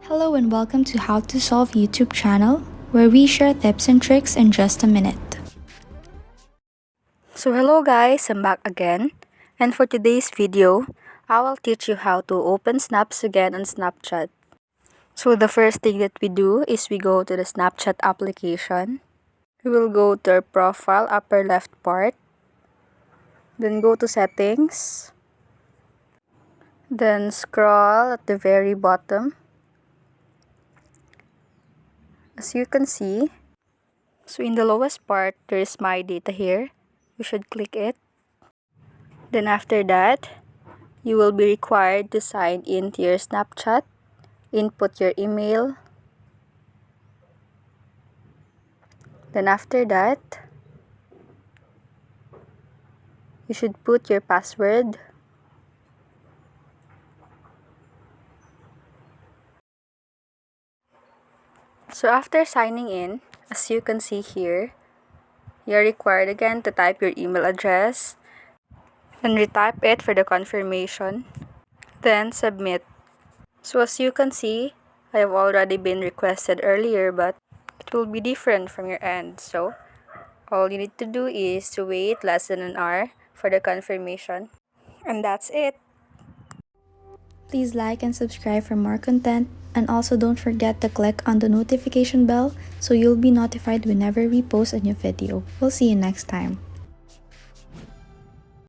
Hello and welcome to How to Solve YouTube channel, where we share tips and tricks in just a minute. So hello guys, I'm back again, and for today's video, I will teach you how to open Snaps again on Snapchat. So the first thing that we do is we go to the Snapchat application. We will go to our profile upper left part, then go to settings, then scroll at the very bottom. As you can see, so in the lowest part, there is my data here. You should click it. Then after that, you will be required to sign in to your Snapchat, input your email. Then after that, you should put your password. So after signing in, as you can see here, you're required again to type your email address and retype it for the confirmation. Then submit. So as you can see, I have already been requested earlier, but it will be different from your end. So all you need to do is to wait less than an hour for the confirmation. And that's it. Please like and subscribe for more content, and also don't forget to click on the notification bell so you'll be notified whenever we post a new video. We'll see you next time.